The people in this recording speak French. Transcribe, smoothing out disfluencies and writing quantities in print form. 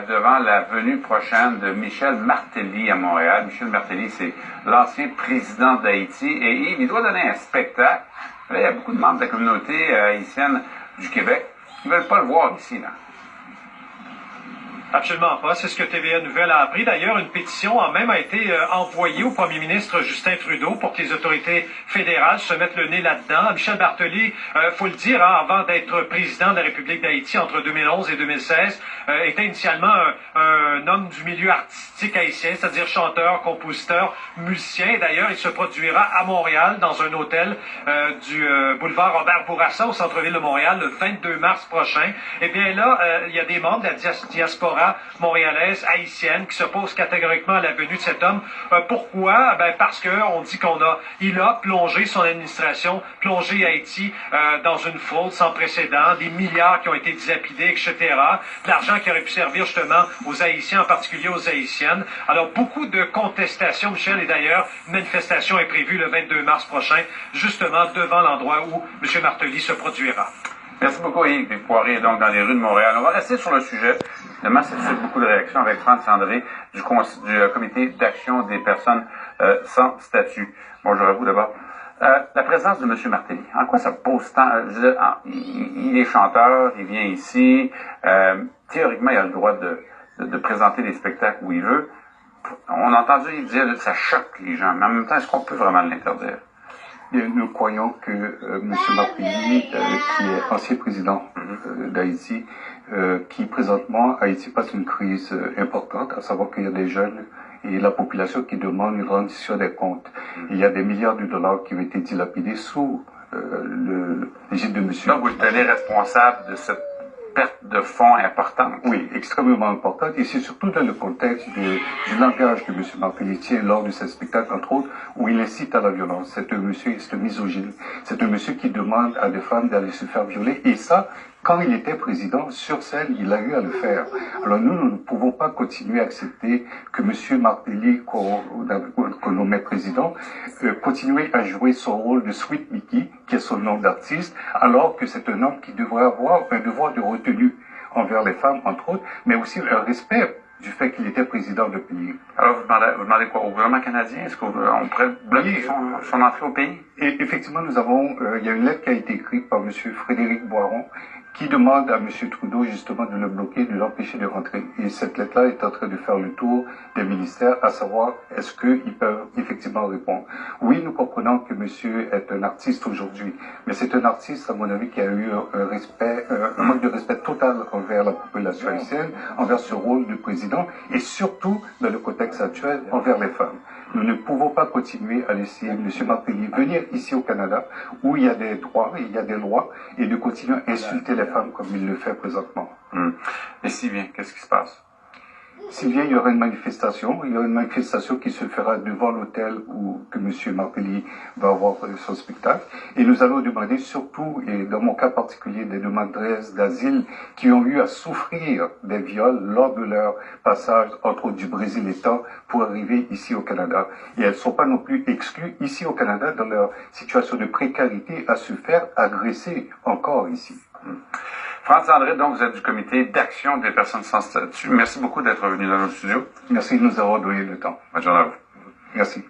Devant la venue prochaine de Michel Martelly à Montréal. Michel Martelly, c'est l'ancien président d'Haïti et il doit donner un spectacle. Là, il y a beaucoup de membres de la communauté haïtienne du Québec qui ne veulent pas le voir ici, là. Absolument pas. C'est ce que TVA Nouvelle a appris. D'ailleurs, une pétition a même été envoyée au premier ministre Justin Trudeau pour que les autorités fédérales se mettent le nez là-dedans. Michel Martelly, faut le dire, hein, avant d'être président de la République d'Haïti entre 2011 et 2016, était initialement un homme du milieu artistique haïtien, c'est-à-dire chanteur, compositeur, musicien. D'ailleurs, il se produira à Montréal dans un hôtel du boulevard Robert Bourassa au centre-ville de Montréal le 22 mars prochain. Eh bien là, il y a des membres de la diaspora montréalaise, haïtienne, qui s'oppose catégoriquement à la venue de cet homme. Pourquoi? Ben parce qu'on dit il a plongé son administration, plongé Haïti dans une fraude sans précédent, des milliards qui ont été dilapidés, etc. De l'argent qui aurait pu servir justement aux Haïtiens, en particulier aux Haïtiennes. Alors, beaucoup de contestations, Michel, et d'ailleurs, une manifestation est prévue le 22 mars prochain, justement devant l'endroit où M. Martelly se produira. Merci beaucoup, Yves Poirier, donc dans les rues de Montréal. On va rester sur le sujet. Demain, c'est beaucoup de réactions avec Franz André du comité d'action des personnes sans statut. Bonjour à vous d'abord. La présence de M. Martelly, en quoi ça pose tant? Il est chanteur, il vient ici. Théoriquement, il a le droit de présenter des spectacles où il veut. On a entendu dire que ça choque les gens, mais en même temps, est-ce qu'on peut vraiment l'interdire? Nous croyons que M. Martelly, qui est ancien président d'Haïti, qui présentement, Haïti passe une crise importante, à savoir qu'il y a des jeunes et la population qui demande une rendition des comptes. Il y a des milliards de dollars qui ont été dilapidés sous l'égide de M. Donc vous tenez responsable de cette perte de fonds importante. Oui, extrêmement importante, et c'est surtout dans le contexte du langage que M. Martelly tient lors de ce spectacle, entre autres, où il incite à la violence. C'est un monsieur, c'est un misogyne, c'est un monsieur qui demande à des femmes d'aller se faire violer, et ça, quand il était président, sur scène, il a eu à le faire. Alors nous ne pouvons pas continuer à accepter que M. Martelly, qu'on nommait président, continue à jouer son rôle de Sweet Mickey, qui est son nom d'artiste, alors que c'est un homme qui devrait avoir un devoir de retenue envers les femmes, entre autres, mais aussi un respect du fait qu'il était président de pays. Alors vous demandez quoi au gouvernement canadien? Est-ce qu'on pourrait bloquer son entrée au pays? Et effectivement, il y a une lettre qui a été écrite par M. Frédéric Boiron, qui demande à M. Trudeau justement de le bloquer, de l'empêcher de rentrer. Et cette lettre-là est en train de faire le tour des ministères, à savoir est-ce qu'ils peuvent effectivement répondre. Oui, nous comprenons que monsieur est un artiste aujourd'hui, mais c'est un artiste, à mon avis, qui a eu un manque de respect total envers la population haïtienne, envers ce rôle de président, et surtout, dans le contexte actuel, envers les femmes. Nous ne pouvons pas continuer à laisser M. Martelly venir ici au Canada, où il y a des droits, il y a des lois, et de continuer à insulter les femmes comme il le fait présentement. Et s'il vient, qu'est-ce qui se passe? S'il vient, il y aura une manifestation. Il y aura une manifestation qui se fera devant l'hôtel où que M. Martelly va avoir son spectacle. Et nous allons demander surtout, et dans mon cas particulier, des demandeuses d'asile qui ont eu à souffrir des viols lors de leur passage entre autres du Brésil étant pour arriver ici au Canada. Et elles ne sont pas non plus exclues ici au Canada dans leur situation de précarité à se faire agresser encore ici. Franz André, donc vous êtes du comité d'action des personnes sans statut. Merci beaucoup d'être venu dans notre studio. Merci de nous avoir donné le temps. Bonne journée à vous. Merci.